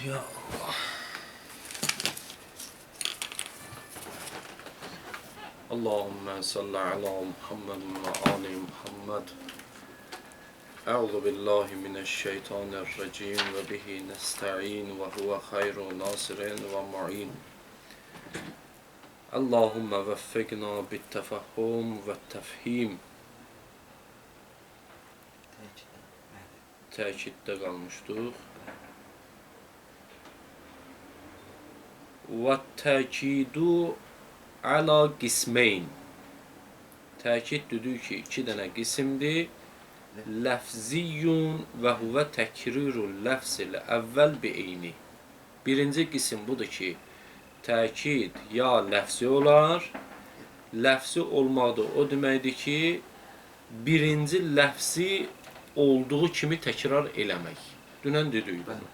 Ya Allah. Allahümme salli ala Muhammed ve ali Muhammed. Euzu billahi mineşşeytanirracim ve bihi nesta'in ve huve hayru nasirin ve mu'in. Allahümme veffekna bittefahhum ve tefhim. Təkiddə qalmışdıq. Və təkidu ala qismeyn. Təkid dedik ki, iki dənə qismdir. Ləfziyyun və huvə təkrirul ləfsil əvvəl bi eyni. Birinci qism budur ki, təkid ya ləfzi olar. Ləfzi olmaqda o deməkdir ki, birinci ləfzi olduğu kimi təkrar eləmək. Dünən dedik bunu.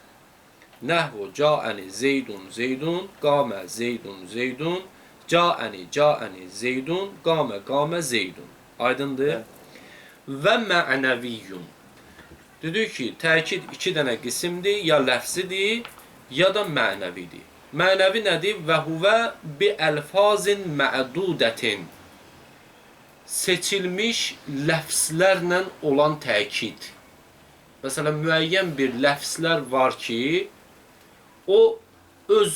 Nəhvu ca'əni zeydun zeydun, qamə zeydun zeydun, ca'əni zeydun, qamə zeydun. Aydındır? Və mə'nəviyyun. Dedik ki, təkid iki dənə qismdir, ya ləfzidir, ya da mənəvidir. Mənəvi nədir? Və huvə bi əlfazin mə'dudətin. Seçilmiş ləfzlərlə olan təkid. Məsələn, müəyyən bir ləfzlər var ki, o öz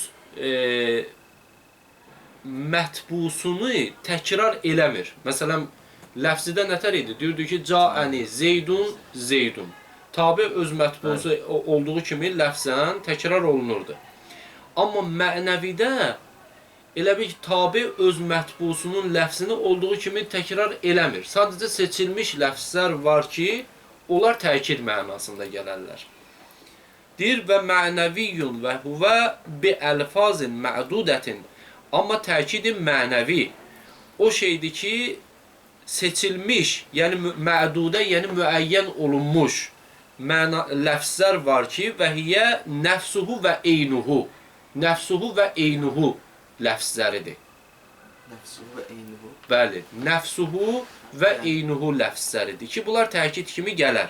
mətbusunu təkrar eləmir. Məsələn, ləfzidə nətər idi? Deyirdi ki, ca'əni zeydun zeydun. Tabi öz mətbusu olduğu kimi ləfzən təkrar olunurdu. Amma mənəvidə elə bir tabi öz mətbusunun ləfzini olduğu kimi təkrar eləmir. Sadəcə seçilmiş ləfzlər var ki, onlar təkid mənasında gələrlər. Deyir və mənəviyyun və huvə bi əlfazin mə'dudətin. Amma təkidi mənəvi o şeydir ki, seçilmiş, yəni mə'dudə, yəni müəyyən olunmuş ləfzlər var ki, və hiyə nəfsuhu və eynuhu. Nəfsuhu və eynuhu ləfzləridir. Nəfsuhu və eynuhu. Bəli, nəfsuhu və eynuhu ləfzləridir ki, bunlar təkid kimi gələr.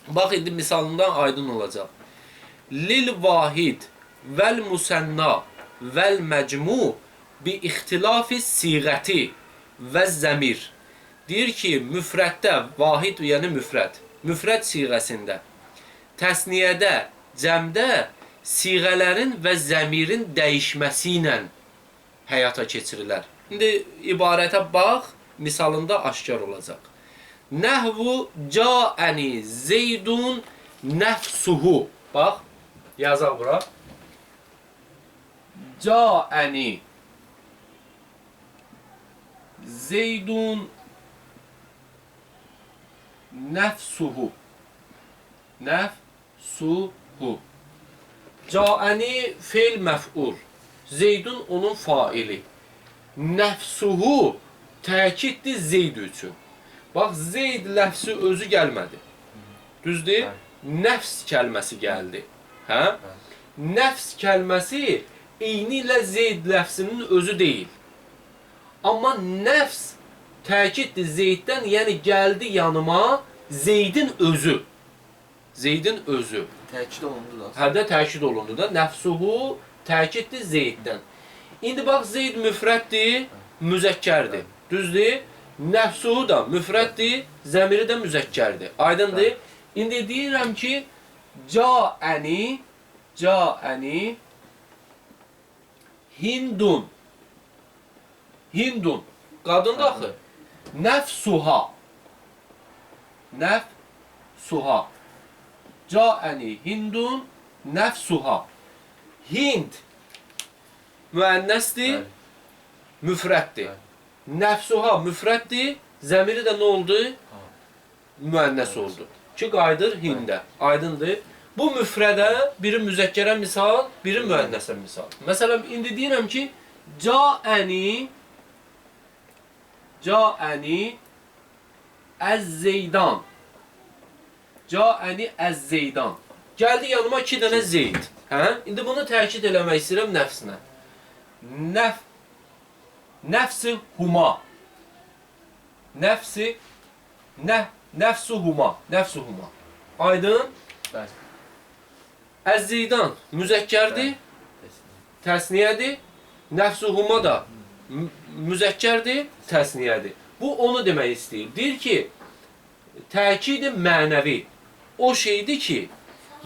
Bax, indi misalından aydın olacaq. Lil vahid vəl musənna vəl məcmu bi ixtilafi siğəti və zəmir. Deyir ki, müfrəddə, vahid yəni müfrəd siğəsində, təsniyədə, cəmdə siğələrin və zəmirin dəyişməsi ilə həyata keçirilər. İndi ibarətə bax, misalında aşkar olacaq. Nəhvu ca'əni zeydun nəfsuhu. Bax, yazaq bura. Ca'əni zeydun nəfsuhu. Nəfsuhu. Ca'əni feil məf'ul. Zeydun onun faili. Nəfsuhu təkiddir zeyd üçün. Bax, zeyd ləfsi özü gəlmədi. Düzdür? Nəfs kəlməsi gəldi. Hə? Nəfs kəlməsi eyni ilə zeyd ləfsinin özü deyil. Amma nəfs təkiddir zeyddən, yəni gəldi yanıma zeydin özü. Zeydin özü. Təkid olundu da. Hədə təkid olundu da. Nəfsuhu təkiddir zeyddən. İndi bax, zeyd müfrəddir, müzəkkərdir. Düzdür? Nəfsuhu da müfrəddir, zəmiri də müzəkkərdir. Aydındır? İndi deyirəm ki, ca'əni hindun. Hindun. Qadındır axı. Nəfsuha. Nəfsuha. Ca'əni hindun nəfsuha. Hind müənnəsdir, müfrəddir. Nəfsuha müfrəddir, zəmiri də nə oldu? Müənnəs oldu. Ki, qayıdır hində. Aydındır. Bu müfrədə biri müzəkkərə misal, biri müənnəsə misal. Məsələn, indi deyirəm ki, ca'əni əz-zeydan. Ca'əni əz-zeydan. Gəldi yanıma iki dənə zeyd. Hə? İndi bunu təkid eləmək istəyirəm nəfsinə. Nəfsi huma. Nəfsu huma. Aydın? Bəli. əz-zeydan müzəkkərdir, təsniyədir. Nəfsuhuma da müzəkkərdir, təsniyədir. Bu onu demək istəyir. Deyir ki, təkid-i mənəvi o şeydir ki,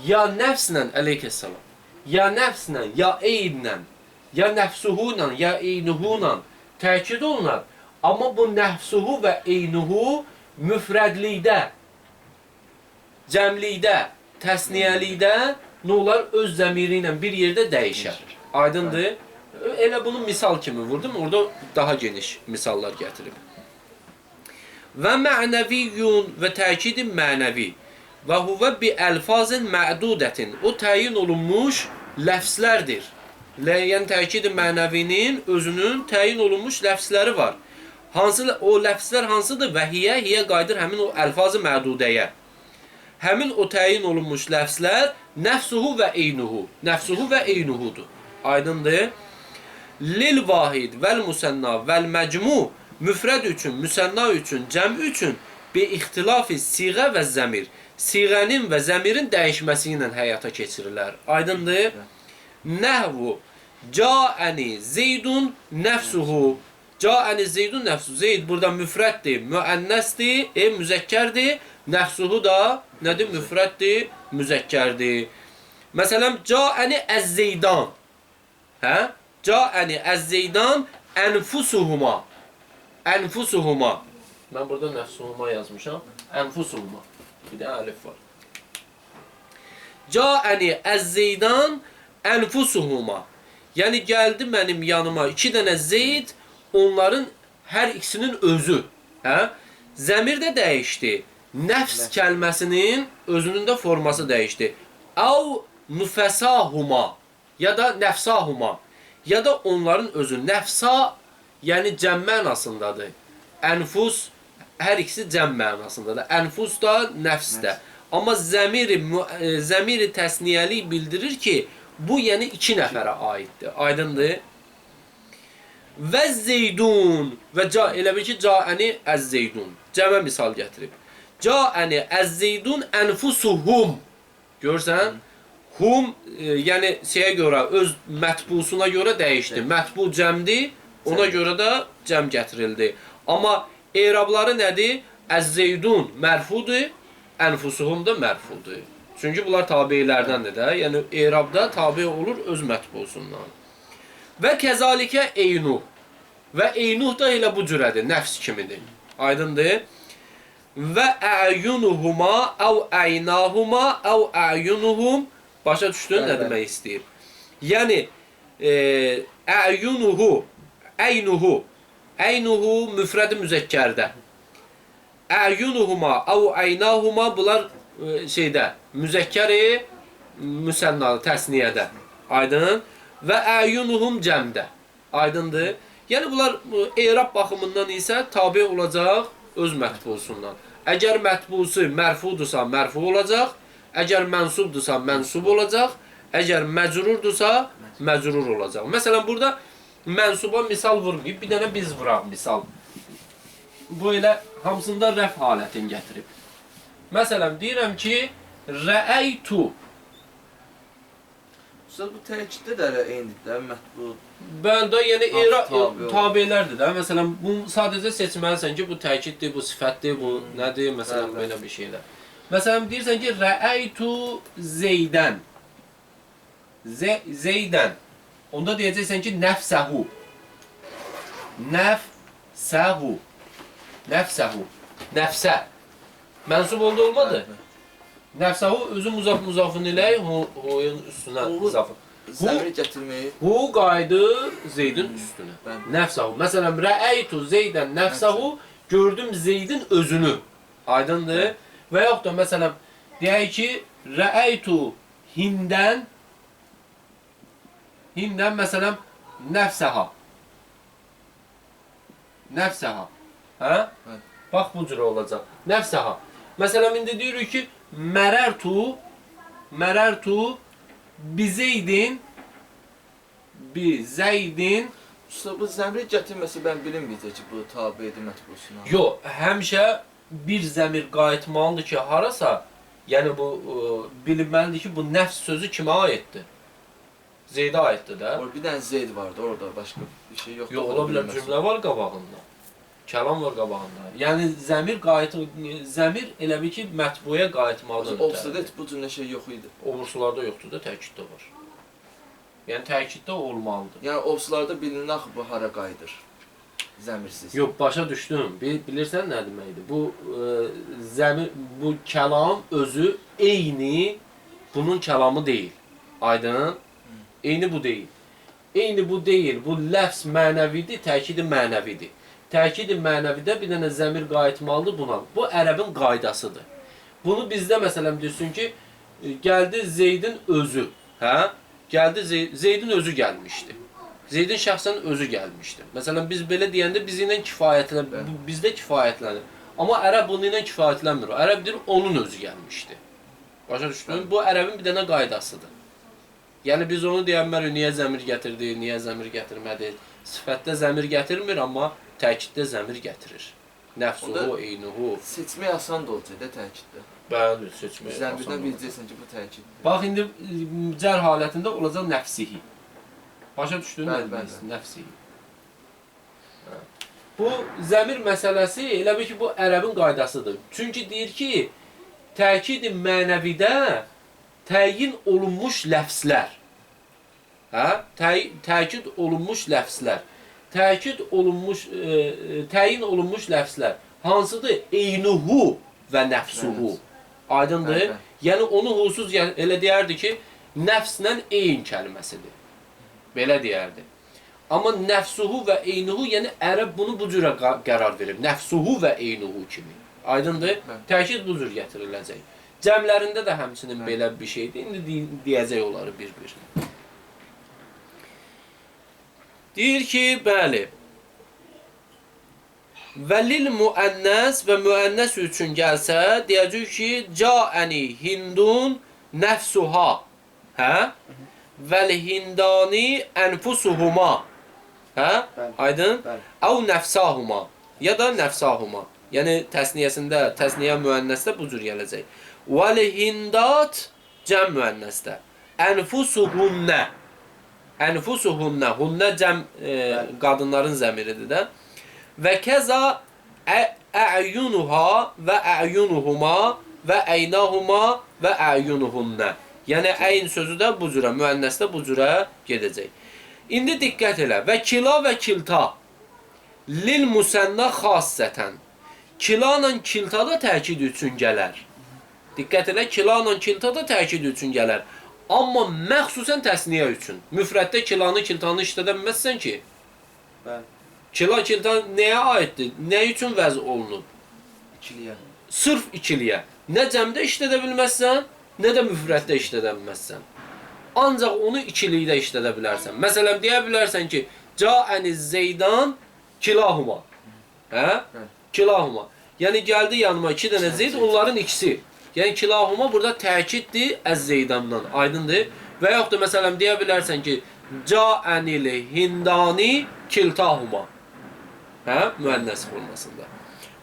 ya nəfslə əleyhissalam, ya nəfslə, ya eynlə, ya nəfsuhuyla, ya eynuhuyla təkid olunar. Amma bu nəfsuhu və eynuhu müfrədlikdə, cəmlikdə, təsniyəlikdə nə olar? Öz zəmiri ilə bir yerdə dəyişər. Aydındır? Elə bunu misal kimi vurdum. Orada daha geniş misallar gətirib. Və mənəviyyun və təkid-i mənəvi və huvə bi əlfazın mədudətin. O təyin olunmuş ləfslərdir. Yəni təkid-i mənəvinin özünün təyin olunmuş ləfsləri var. O ləfslər hansıdır? Və hiyə qayıdır həmin o əlfaz-ı mədudəyə. Həmin o təyin olunmuş ləfslər nəfsuhu və eynuhu. Nəfsuhu və eynuhudur. Aydındır? Lil vahid vəl müsənna vəl məcmu müfrəd üçün, müsənna üçün, cəm üçün bi ixtilafi siğə və zəmir. Siğənin və zəmirin dəyişməsi ilə həyata keçirirlər. Aydındır? Nəhvu ca'əni zeydun nəfsuhu. Ca'əni zeydun nəfsuhu. Zeyd burada müfrəddir, müənnəsdir, müzəkkərdir. Nəfsuhu da nədir? Müfrəddir, müzəkkərdir. Məsələn, ca'əni əz-zeydan. Hə? Ca'əni əz-zeydan ənfusuhuma. Ənfusuhuma. Mən burada nəfsuhuma yazmışam. Ənfusuhuma. Bir də əlif var. Ca'əni əz-zeydan ənfusuhuma. Yəni gəldi mənim yanıma 2 dənə zeyd, onların hər ikisinin özü. Hə? Zəmir də dəyişdi. Nəfs kəlməsinin özünün də forması dəyişdi. Əv nüfəsahuma ya da nəfsahuma. Ya da onların özü. Nəfsa, yəni cəm mənasındadır. Ənfus, hər ikisi cəm mənasındadır. Ənfus da, nəfs də. Amma zəmiri təsniyəli bildirir ki, bu yəni 2 nəfərə aiddir. Aydındır? Və zeydun və elə bil ki, ca'əni əz-zeydun. Cəmə misal gətirib. Ca'əni əz-zeydun ənfusuhum. Görsən? Hum, yəni şeyə görə, öz mətbusuna görə dəyişdi. Mətbu cəmdir, ona görə də cəm gətirildi. Amma erabları nədir? Əz-zeydun mərfudur, ənfusuhum da mərfudur. Çünki bunlar tabeylərdəndir də. Yəni erabda tabe olur öz mətbusundan. Və kəzalikə eynuh. Və eynuh da elə bu cürədir, nəfs kimidir. Aydındır? Və əyunuhuma, əv əynahuma, əv əyunuhum. Başa düşdün nə demək istəyir? Yəni, əyunuhu, əynuhu müfrəd-i müzəkkərdə. Əyunuhuma, əv əynahuma bunlar şeydə, müzəkkəri müsənnalı, təsniyədə. Aydın? Və əyunuhum cəmdə. Aydındır? Yəni, bunlar erab baxımından isə tabi olacaq öz mətbusundan. Əgər mətbusu mərfudursa, mərfu olacaq. Əgər mənsubdursa, mənsub olacaq. Əgər məcrurdursa, məcrur olacaq. Məsələn, burada mənsuba misal vurmayıb, bir dənə biz vuraq misal. Bu elə hamısında rəf halətini gətirib. Məsələn, deyirəm ki, rəəytu. Usta, bu təkiddə də eynidir də, mətbu. Bəli, yəni tabeylərdir də. Məsələn, bu sadəcə seçməlisən ki, bu təkiddir, bu sifətdir, bu nədir, məsələn, belə bir şeylər. Məsələn, deyirsən ki, rəəytu zeydən. Zeydən. Onda deyəcəksən ki, nəfsəhu. Nəfsəhu. Nəfsəhu. Nəfsə. Mənsub oldu, olmadı? Nəfsəhu özü muzafın ilə huyun üstünə izafı. Zəmiri gətirməyib. Hu qaydı zeydin üstünə. Nəfsəhu. Məsələn, rəəytu zeydən nəfsəhu. Gördüm zeydin özünü. Aydındır? Və yoxdur, məsələn, deyək ki, rəəytu hindən, məsələn, nəfsəha. Nəfsəha. Hə? Bax, bu cürə olacaq. Nəfsəha. Məsələn, indi deyirik ki, mərərtu bizeydin, Usta, bu zəmiri gətirməsi mən bilinməyəcək ki, bu tabi edir mətbusuna. Yox, həmişə bir zəmir qayıtmalıdır ki, harasa Yəni bu bilinməlidir ki, bu nəfs sözü kimə aiddir? Zeydə aiddir də. Bir dənə Zeyd vardı orada, başqa bir şey yoxdur. Yox, ola bilər cümlə var qabağında. Kəlam var qabağında. Yəni zəmir elə bil ki, mətbuya qayıtmalıdır. Obstada heç bu cümlə şey yox idi. Obursularda yoxdur da, təkiddə var. Yəni təkiddə olmalıdır. Yəni obslarda bilinən axı bu hara qayıdır? Zəmirsiz. Yox, başa düşdüm. Bilirsən nə deməkdir? Bu kəlam özü eyni bunun kəlamı deyil. Aydın? Eyni bu deyil. Eyni bu deyil. Bu ləfz mənəvidir, təkidi mənəvidir. Təkidi mənəvidə bir dənə zəmir qayıtmalıdır buna. Bu ərəbin qaydasıdır. Bunu bizdə məsələn deyirsin ki, gəldi Zeydin özü. Hə? Gəldi Zeydin özü gəlmişdi. Zeydin şəxsən özü gəlmişdi. Məsələn biz belə deyəndə bizlə kifayətlənir. Bizdə kifayətlənir. Amma ərəb bunu ilə kifayətlənmir. Ərəb deyir onun özü gəlmişdi. Başa düşdün? Bu ərəbin bir dənə qaydasıdır. Yəni biz onu deyənmərik, niyə zəmir gətirdi, niyə zəmir gətirmədi. Sifətdə zəmir gətirmir, amma təkiddə zəmir gətirir. Nəfsuhu, eynuhu. Seçmək asan da olacaq da təkiddə. Bəli, seçmək. Zəmirdən biləcəksən ki, bu təkiddir. Bax, indi cər halətində olacaq nəfsihi. Başa düşdün? Bəli. Nəfsihi. Bu zəmir məsələsi elə bir ki, bu ərəbin qaydasıdır. Çünki deyir ki, təkid-i mənəvidə təyin olunmuş ləfslər. Hə? Təkid olunmuş ləfslər. Təyin olunmuş ləfslər. Hansıdır? Eynuhu və nəfsuhu. Aydındır? Yəni onu husuz elə deyərdi ki, nəfslə eyn kəlməsidir. Belə deyərdi. Amma nəfsuhu və eynuhu, yəni ərəb bunu bu cürə qərar verib. Nəfsuhu və eynuhu kimi. Aydındır? Təkid bu cür gətiriləcək. Cəmlərində də həmçinin belə bir şeydir. İndi deyəcək onları bir-bir. Deyir ki, bəli. Və lil müənnəs və müənnəs üçün gəlsə, deyəcək ki, cəəni hindun nəfsuha. Hə? Vəl hindani ənfusuhuma. Hə? Aydın? Əv nəfsahuma. Ya da nəfsahuma. Yəni təsniyəsində, təsniyə müənnəsdə bu cür gələcək. Vəl hindat cəm müənnəsdə. Ənfusuhunnə. Ənfusuhunnə. Hunnə cəm qadınların zəmiridir də. Və kəza ə'yunuha və ə'yunuhuma və əynahuma və ə'yunuhunnə. Yəni əyn sözü də bu cürə, müənnəsdə bu cürə gedəcək. İndi diqqət elə. Və kila və kilta lil musənna xassətən. Kila ilə kilta da təkid üçün gələr. Diqqət elə, kila ilə kilta da təkid üçün gələr. Amma məxsusən təsniyə üçün. Müfrəddə kilanı, kiltanı işlədə bilməzsən ki. Kila, kilta nəyə aiddir? Nə üçün vəz olunub? İkiliyə. Sırf ikiliyə. Nə cəmdə işlədə bilməzsən, nə də müfrəddə işlədə bilməzsən. Ancaq onu ikilikdə işlədə bilərsən. Məsələn, deyə bilərsən ki, cəəni zeydan kilahuma. Hə? Kilahuma. Yəni gəldi yanıma 2 dənə zeyd, onların ikisi. Yəni kilahuma burada təkiddir əz-zeydandan. Aydındır? Və yaxud da məsələn deyə bilərsən ki, cəənil hindani kiltahuma. Hə? Müənnəs formasında.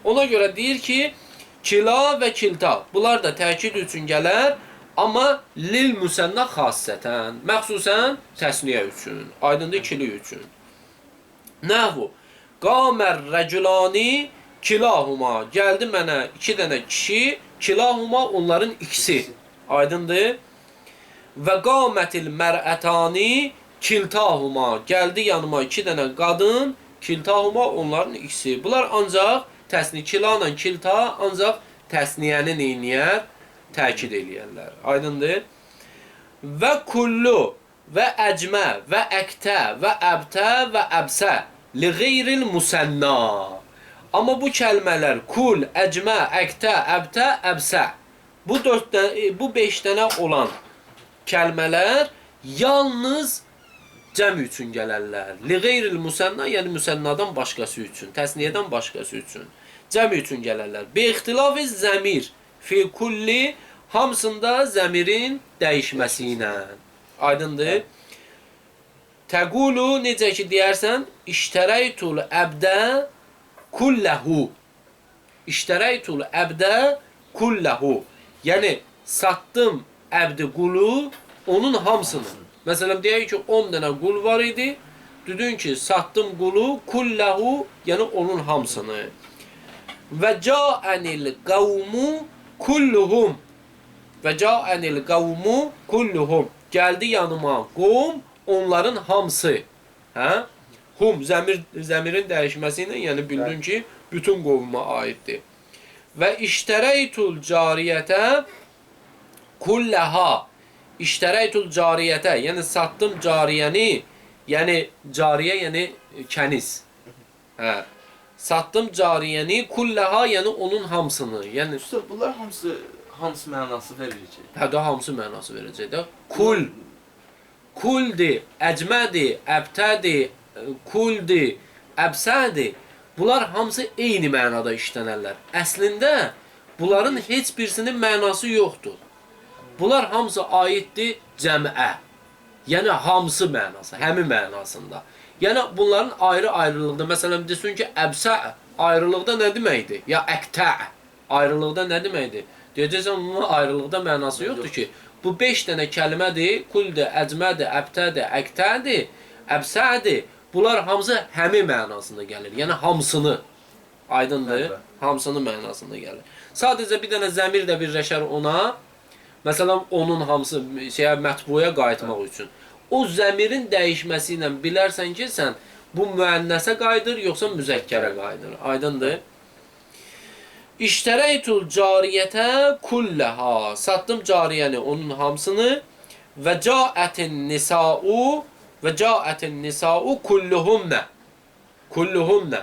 Ona görə deyir ki, kila və kilta. Bunlar da təkid üçün gələr, amma lil müsənna xassətən. Məxsusən təsniyə üçün. Aydındır? Kili üçün. Nəhu? Qamər rəculani kilahuma. Gəldi mənə 2 dənə kişi, kilahuma onların ikisi. Aydındır? Və qamətil mərətani kiltahuma. Gəldi yanıma 2 dənə qadın, kiltahuma onların ikisi. Bunlar ancaq təsniyə, kila ilə kilta ancaq təsniyəni neyniyər? Təkid eləyərlər. Aydındır? Və kullu və əcmə və əktə və əbtə və əbsə li qeyril musənna. Amma bu kəlmələr kul, əcmə, əktə, əbtə, əbsə. Bu 5 dənə olan kəlmələr yalnız cəm üçün gələrlər. Li qeyril musənna, yəni musənnadan başqası üçün, təsniyədən başqası üçün. Cəm üçün gələrlər. Bi ixtilafi zəmir fi kulli, hamısında zəmirin dəyişməsi ilə. Aydındır? Təqulu, necə ki deyərsən, iştərəytul əbdə kulləhu. İştərəytul əbdə kulləhu. Yəni, satdım əbdi qulu, onun hamısını. Məsələn, deyək ki, 10 dənə qul var idi. Dedin ki, satdım qulu, kulləhu, yəni onun hamısını. Və ca'ənil qavmu kulluhum. Və ca'ənil qavmu kulluhum. Gəldi yanıma qovm, onların hamısı. Hə? Hum, zəmirin dəyişməsi ilə, yəni bildin ki, bütün qovma aiddir. Və iştərəytul cariyətə kulləha. İştərəytul cariyətə, yəni satdım cariyəni, yəni cariyə, yəni kəniz. Hə. Satdım cariyəni kulləha, yəni onun hamısını. Yəni Usta, bunlar hamısı mənası verir ki. hə də hamısı mənası verəcək də. Kul. Kuldi, əcmədi, əbtədi, kuldi, əbsədi. Bunlar hamısı eyni mənada işlənərlər. Əslində bunların heç birisinin mənası yoxdur. Bunlar hamısı aiddir cəmə. Yəni hamısı mənası, həmin mənasında. Yəni bunların ayrı-ayrılıqda, məsələn desin ki, əbsə ayrılıqda nə deməkdir? Ya əqtə ayrılıqda nə deməkdir? Deyəcəksən, bunun ayrılıqda mənası yoxdur ki, bu 5 dənə kəlmədir, kuldir, əcmədir, əbtədir, əqtədir, əbsədir. Bunlar hamısı həmin mənasında gəlir. Yəni hamısını, aydındır, hamısını mənasında gəlir. Sadəcə bir dənə zəmir də birləşər ona, məsələn, onun hamısı mətbuya qayıtmaq üçün. O zəmirin dəyişməsi ilə bilərsən ki, sən bu müənnəsə qayıdır, yoxsa müzəkkərə qayıdır. Aydındır. İştərəytul cariyətə kulləha. Satdım cariyəni, onun hamısını. Və caətin nisa'u kulluhumnə. Kulluhumnə.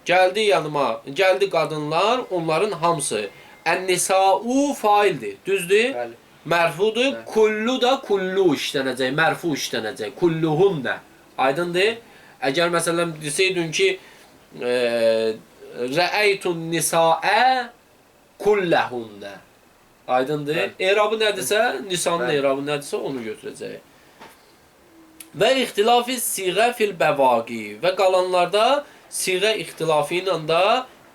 Gəldi yanıma, gəldi qadınlar, onların hamısı. Ən-nisa'u faildir, düzdür? Bəli. Mərfudur. Kullu da kullu işlənəcək, mərfu işlənəcək. Kulluhumnə. Aydındır? Əgər məsələn desəydin ki, rəəytun nisa'ə kulləhunə. Aydındır? Erabı nədirsə, nisanın erabı nədirsə onu götürəcək. Və ixtilafi siğə fil bəvaqi. Və qalanlarda siğə ixtilafı ilə də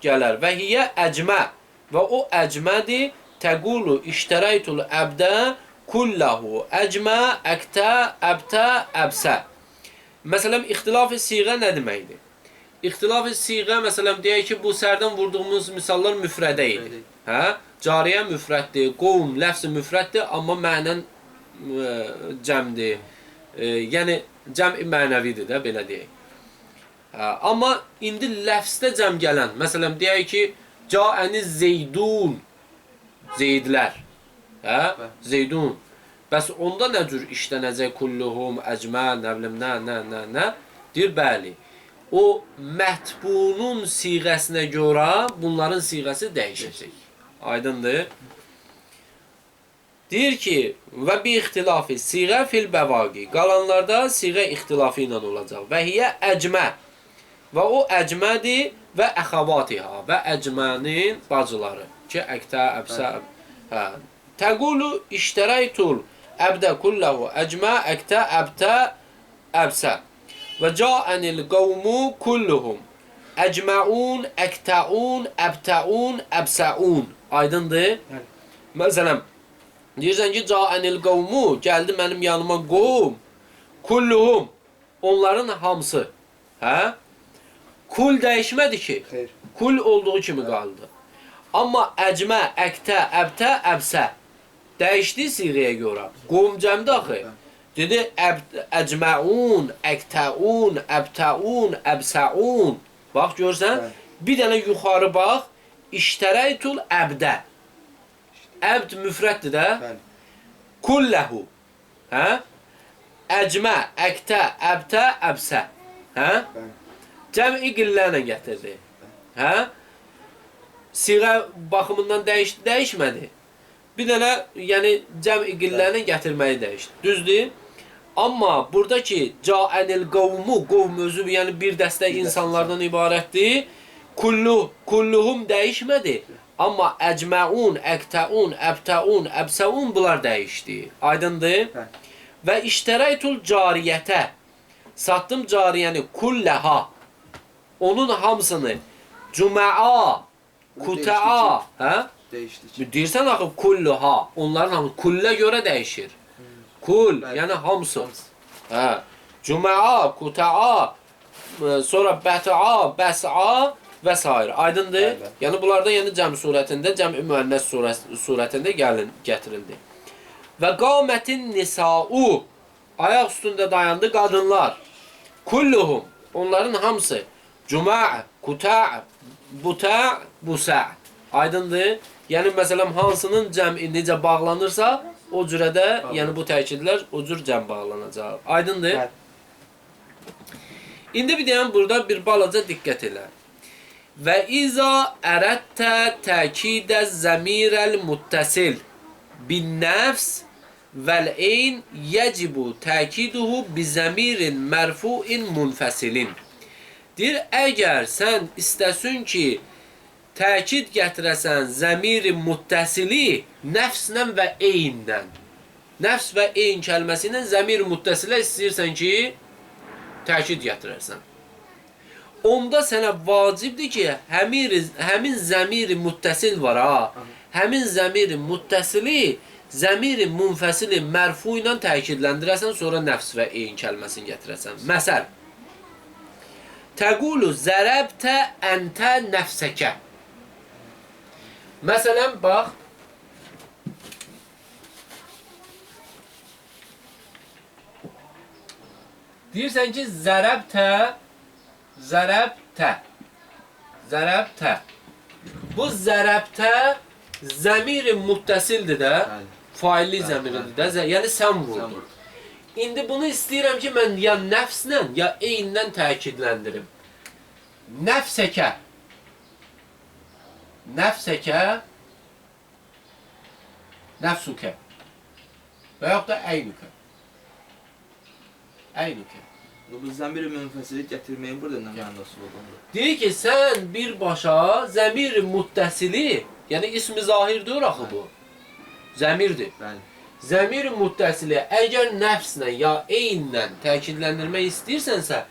gələr. Və hiyə əcmə. Və o əcmədir. Təqulu iştərəytul əbdə kullahu. Əcmə, əqtə, əbtə, əbsə. Məsələn, ixtilafi siğə nə deməkdir? İxtilafi siğə, məsələn, deyək ki, bu sərdən vurduğumuz misallar müfrədə idi. Hə? Cariyə müfrəddir, qovm, ləfz müfrəddir, amma mənən cəmdir. Yəni, cəm mənəvidir də, belə deyək. Amma indi ləfzdə cəm gələn, məsələn, deyək ki, caəni zeydun, zeydlər, zeydun. Bəs onda nə cür işlənəcək kulluhum, əcmə, nə bilim, nə, deyir, bəli. O mətbunun siğəsinə görə bunların siğəsi dəyişəcək. Aydındır. Deyir ki, və bi ixtilafi siğə fil bəvaqi. Qalanlarda siğə ixtilafı ilə olacaq. Və hiyə əcmə. Və o əcmədir və əxavatiha. Və əcmənin bacıları. Ki, əqtə, əbsə. Təqulu iştərəytul əbdə kullahu əcmə, əqtə, əbtə, əbsə. Və caənil qavmu kulluhum. Əcməun, əqtəun, əbtəun, əbsəun. Aydındır? Məsələn, deyirsən ki, caənil qavmu, gəldi mənim yanıma qovm. Kulluhum, onların hamısı. Hə? Kul dəyişmədi ki. Kul olduğu kimi qaldı. Amma əcmə, əqtə, əbtə, əbsə dəyişdi siğəyə görə. Qovm cəmdə axı. Dedi, əcməun, əqtəun, əbtəun, əbsəun. Bax, görsən, bir dənə yuxarı bax, iştərəytul əbdə. Əbd müfrəddir də. Kulləhu. Əcmə, əqtə, əbtə, əbsə. Cəmi qillərlə gətirdi. Siğə baxımından dəyişdi, dəyişmədi. Bir dənə, yəni cəmi qillərlə gətirməyi dəyişdi. Düzdür? Amma buradakı caənil qavmu, qovm özü, yəni bir dəstə insanlardan ibarətdir. Kulluhum dəyişmədi. Amma əcməun, əqtəun, əbtəun, əbsəun bunlar dəyişdi. Aydındır? Və iştərəytul cariyətə. Satdım cariyəni kulləha. Onun hamısını cümə'a, kutə'a, Değişdi ki. Deyirsən axı kulluha. Onların hamısı kullə görə dəyişir. Kul, Bəli. yəni hamısı. Hamısı. Hə. Cümə'a, kuta'a, sonra bət'a, bəs'a və s. Aydındır? Bəli. Yəni bunlarda yəni cəm surətində, cəm müənnəs surətində gətirildi. Və qamətin nisa'u, ayaq üstündə dayandı qadınlar. Kulluhum, onların hamısı. Cümə'a, kuta'a, buta, busa. Aydındır? Yəni məsələn hansının cəmi necə bağlanırsa, o cürə də, yəni bu təkidlər o cür cəm bağlanacaq. Aydındır? Bəli. İndi bir deyəm burada bir balaca diqqət elə. Və iza ərədtə təkidə zəmirəl muttasil bin nəfs vəl-eyn yəcibu təkiduhu bi zəmirin mərfuin munfəsilin. Deyir, əgər sən istəsin ki, təkid gətirəsən zəmiri muttəsili nəfslə və eyndən. Nəfs və eyn kəlməsi ilə zəmiri muttəsilə istəyirsən ki, təkid gətirərsən. Onda sənə vacibdir ki, həmin zəmiri muttəsil var ha. Həmin zəmiri muttəsili, zəmiri munfəsili mərfu ilə təkidləndirəsən, sonra nəfs və eyn kəlməsini gətirəsən. Məsəl, təqulu zərəbtə əntə nəfsəkə. Məsələn, bax, deyirsən ki, zərəbtə, zərəbtə, zərəbtə. Bu zərəbtə zəmiri muttəsildir də, failli zəmiridir də, yəni sən vurdun. İndi bunu istəyirəm ki, mən ya nəfslə, ya eyndən təkidləndirim. Nəfsəkə. Nəfsəkə, nəfsukə və yaxud da əynükə. Əynükə. Bu zəmiri münfəsili gətirməyin burada nə mənası olduğunu. Deyir ki, sən birbaşa zəmiri muttəsili, yəni ismi zahirdir axı bu. Zəmirdir. Bəli. Zəmiri muttəsili əgər nəfslə ya eynlə təkidləndirmək istəyirsənsə,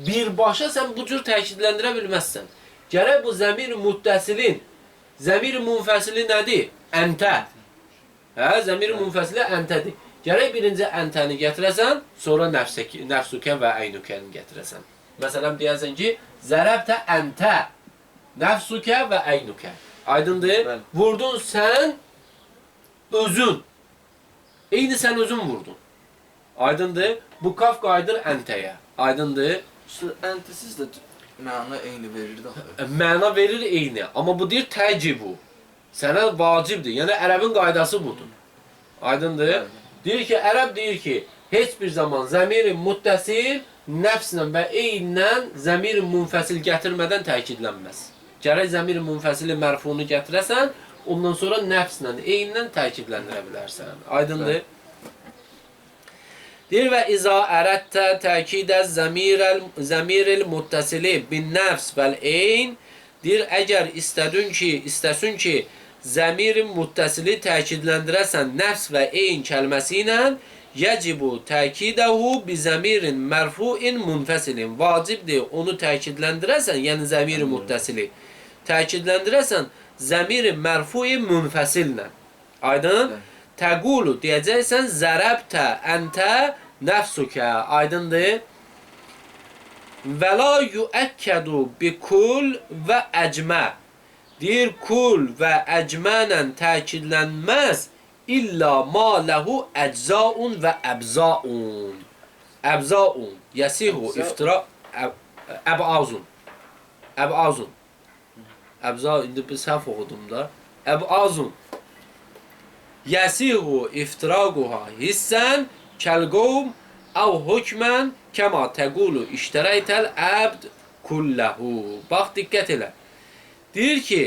birbaşa sən bu cür təkidləndirə bilməzsən. Gərək bu zəmiri muttəsilin, zəmiri munfəsili nədir? Əntə. Hə, zəmiri munfəsili əntədir. Gərək birinci əntəni gətirəsən, sonra nəfsukə və əynükəni gətirəsən. Məsələn, deyəsən ki, zərəbtə əntə, nəfsukə və əynükə. Aydındır? Bəli. Vurdun sən, özün. Eyni sən özün vurdun. Aydındır? Bu kaf qayıdır əntəyə. Aydındır? İşte əntəsiz də məna eyni verir də. Məna verir eyni. Amma bu deyir təcibu. Sənə vacibdir. Yəni ərəbin qaydası budur. Aydındır? Bəli. Deyir ki, ərəb deyir ki, heç bir zaman zəmiri muttəsil nəfslə və eynlə zəmiri munfəsil gətirmədən təkidlənməz. Gərək zəmiri munfəsili mərfunu gətirəsən, ondan sonra nəfslə, eynlə təkidləndirə bilərsən. Aydındır? Deyir və iza ərədtə təkidə zəmiril muttəsili bin nəfs vəl eyn. Deyir, əgər istəsin ki, zəmirin muttəsili təkidləndirəsən nəfs və eyn kəlməsi ilə yəcibu təkidəhu bi zəmirin mərfuin munfəsilin. Vacibdir onu təkidləndirəsən, yəni zəmiri muttəsili təkidləndirəsən zəmiri mərfui munfəsillə. Aydın? Təqulu deyəcəksən zərəbtə əntə nəfsukə. Aydındır? Və la yüəkkədu bi kul və əcmə. Deyir, kul və əcmənlə təkidlənməz illa ma ləhu əczaun və əbzaun. Əbzaun. Yəsihu iftira əbazun. Əbazun. Əbza, indi bir səhv oxudum da. Əbazun. Yəsihu iftiraquha hissən kəlqovm əv hükmən kəma təqulu iştərəytəl əbd kulləhu. Bax, diqqət elə. Deyir ki,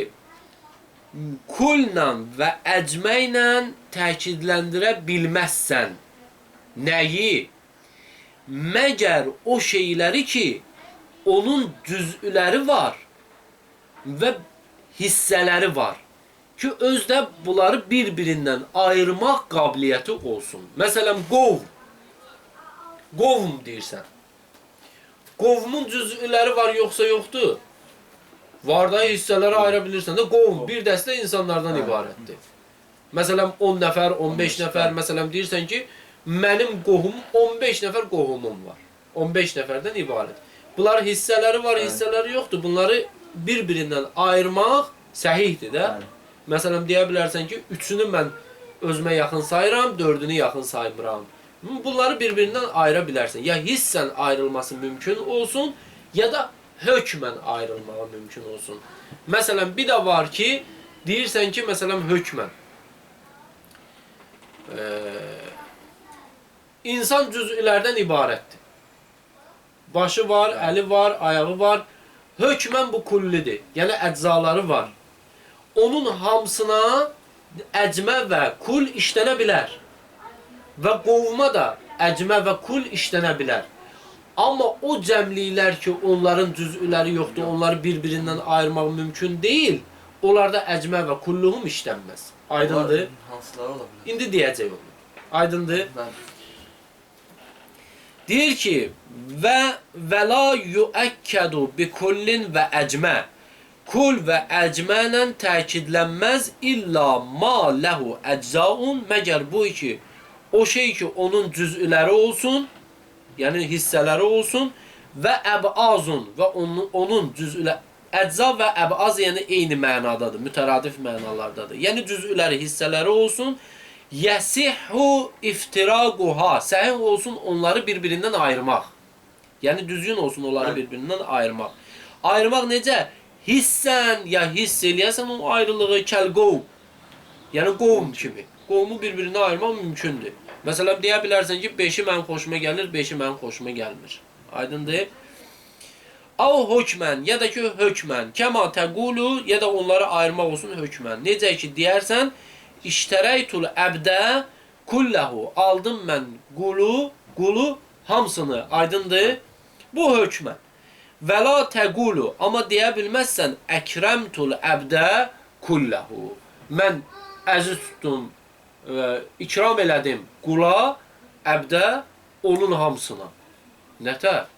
kulla və əcməklə təkidləndirə bilməzsən. Nəyi? Məgər o şeyləri ki, onun cüz'üləri var və hissələri var ki, özdə bunları bir-birindən ayırmaq qabiliyyəti olsun. Məsələn, qovm. Qovm deyirsən. Qovmun cüz'üləri var, yoxsa yoxdur? Var da hissələrə ayıra bilirsən də qovum bir dəstə insanlardan ibarətdir. Məsələn 10 nəfər, 15 nəfər, məsələn deyirsən ki, mənim qohum 15 nəfər qohumum var. 15 nəfərdən ibarət. Bunlar hissələri var, hissələri yoxdur. Bunları bir-birindən ayırmaq səhihdir də. Məsələn deyə bilərsən ki, 3-ünü mən özümə yaxın sayıram, 4-ünü yaxın saymıram. Bunları bir-birindən ayıra bilərsən. Ya hissen ayrılması mümkün olsun, ya da hökmən ayrılmağı mümkün olsun. Məsələn, bir də var ki, deyirsən ki, məsələn, hökmən. İnsan cüz'ülərdən ibarətdir. Başı var, əli var, ayağı var. Hökmən bu kullidir. Yəni, əczaları var. Onun hamısına əcmə və kul işlənə bilər. Və qovma da əcmə və kul işlənə bilər. Amma o cəmliklər ki, onların cüz'üləri yoxdur, onları bir-birindən ayırmaq mümkün deyil, onlarda əcmə və kulluhum işlənməz. Aydındır? Hansıları ola bilər? İndi deyəcək onu. Aydındır? Deyir ki, və la yuəkkədu bi kullin və əcmə. Kul və əcmənlə təkidlənməz illa ma ləhu əczaun, məgər bu ki, o şey ki, onun cüz'üləri olsun, yəni hissələri olsun və əbazun və onun cüz'üləri, əcza və əbaz yəni eyni mənadadır, mütəradif mənalardadır. Yəni cüz'üləri, hissələri olsun, yəsihhu iftiraquha, səhih olsun onları bir-birindən ayırmaq. Yəni düzgün olsun onları bir-birindən ayırmaq. Ayırmaq necə? Hissən ya hiss eləyəsən o ayrılığı kəl-qovm. Yəni qovm kimi. Qovmu bir-birinə ayırmaq mümkündür. Məsələn, deyə bilərsən ki, 5-i mənim xoşuma gəlir, 5-i mənim xoşuma gəlmir. Aydındır? Av hökmən, ya da ki, hökmən. Kəma təqulu, ya da onları ayırmaq olsun hökmən. Necə ki, deyərsən, İştərəytul əbdə kulləhu. Aldım mən qulu hamısını. Aydındır? Bu hökmən. Və la təqulu. Amma deyə bilməzsən, əkrəmtul əbdə kulləhu. Mən əziz tutdum, ikram elədim qula, əbdə, onun hamısına. Nətər?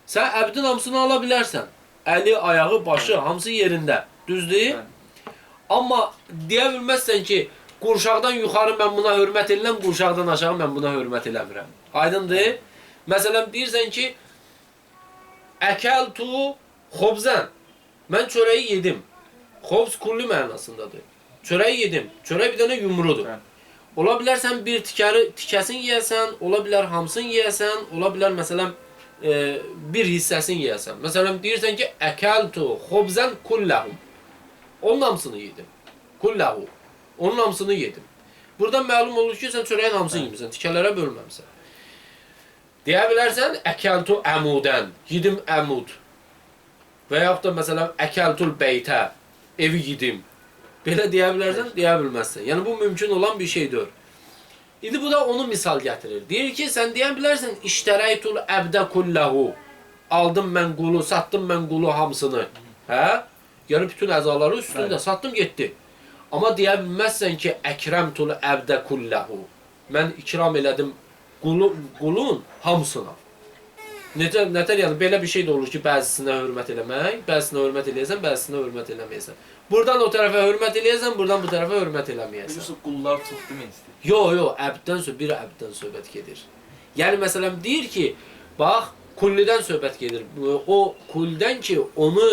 Sən əbdin hamısını ala bilərsən. Əli, ayağı, başı, hamısı yerində. Düzdür? Amma deyə bilməzsən ki, qurşaqdan yuxarı mən buna hörmət edirəm, qurşaqdan aşağı mən buna hörmət eləmirəm. Aydındır? Məsələn, deyirsən ki, əkəltu xobzən. Mən çörəyi yedim. Xobz kulli mənasındadır. Çörəyi yedim. Çörək bir dənə yumrudur. Ola bilər sən bir tikəsin yeyəsən, ola bilər hamısını yeyəsən, ola bilər məsələn bir hissəsini yeyəsən. Məsələn deyirsən ki, əkəltu xobzən kulləhum. Onun hamısını yedim. Kulləhu. Onun hamısını yedim. Buradan məlum olur ki, sən çörəyin hamısını yemirsən, tikələrə bölməmsən. Deyə bilərsən, əkəltu əmudən. Yedim əmud. Və yaxud da məsələn, əkəltul beytə. Evi yedim. Belə deyə bilərsən, deyə bilməzsən. Yəni, bu mümkün olan bir şeydir. İndi bu da onu misal gətirir. Deyir ki, sən deyə bilərsən, İştərəytul əbdə kulləhu. Aldım mən qulu, satdım mən qulu hamısını. Hə? Yəni, bütün əzaları üstündə satdım, getdi. Amma deyə bilməzsən ki, əkrəmtul əbdə kulləhu. Mən ikram elədim qulun hamısına. Nətər yəni, belə bir şey də olur ki, bəzisinə hörmət eləmək, bəzisinə hörmət eləyəsən, bəzisinə hörmət eləməyəsən. Buradan o tərəfə hörmət eləyəsən, buradan bu tərəfə hörmət eləməyəsən. Biliyorsun, qullar çox deməkdir. Yox, bir əbdən söhbət gedir. Yəni, məsələn, deyir ki, bax, kullidən söhbət gedir. O kuldən ki, onu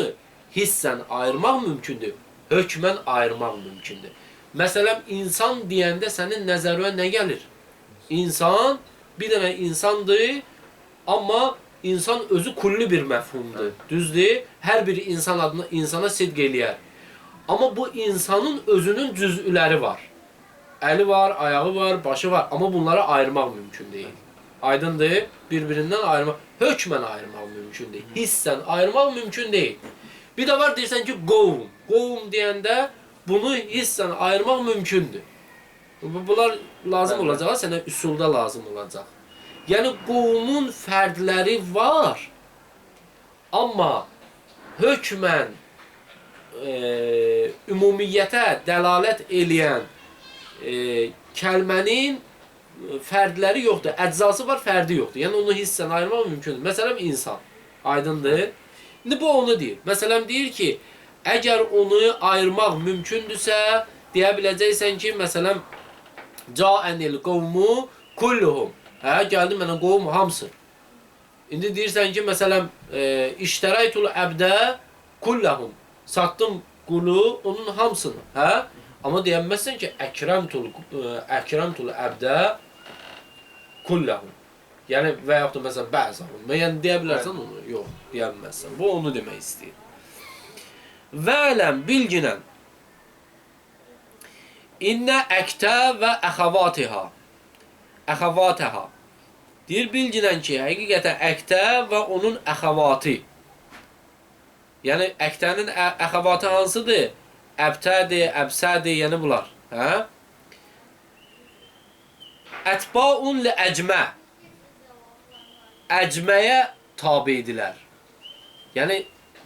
hissen ayırmaq mümkündür, hökmən ayırmaq mümkündür. Məsələn, insan deyəndə sənin nəzərə nə gəlir? İnsan, bir dənə insandır, amma insan özü kulli bir məfhumdur. Düzdür? Hər bir insan adına insana sidq eləyər. Amma bu insanın özünün cüz'üləri var. Əli var, ayağı var, başı var. Amma bunları ayırmaq mümkün deyil. Aydındır? Bir-birindən ayırmaq, hökmən ayırmaq mümkün deyil. Hissen ayırmaq mümkün deyil. Bir də var, deyirsən ki, qovum. Qovum deyəndə bunu hissen ayırmaq mümkündür. Bunlar lazım olacaq, sənə üsulda lazım olacaq. Yəni, qovumun fərdləri var, amma hökmən ümumiyyətə dəlalət eləyən kəlmənin fərdləri yoxdur. Əczası var, fərdi yoxdur. Yəni, onu hissen ayırmaq mümkündür. Məsələn, insan. Aydındır. İndi bu onu deyir. Məsələn, deyir ki, Əgər onu ayırmaq mümkündürsə, deyə biləcəksən ki, məsələn, ca'anil qavmu kulluhum. Hə, gəldi mənə qovum hamısı. İndi deyirsən ki, məsələn, iştəraytul əbdə kullahum. Satdım qulu, onun hamısını. Hə? Amma deyəməzsən ki, əkrəmtul əbdə kullahum. Yəni, və yaxud da məsələn, bəzahum. Yəni, deyə bilərsən onu? Yox, deyəməzsən. Bu, onu demək istəyir. Və ələm, bilginən, İnnə əktə və əxavatiha. Əxavatəha. Deyir, bilginən ki, həqiqətən əktə və onun əxavatı. Yəni, əktənin əxavatı hansıdır? Əbtədir, əbsədir, yəni bunlar. Hə? Ətbaun li əcmə. Əcməyə tabidirlər. Yəni,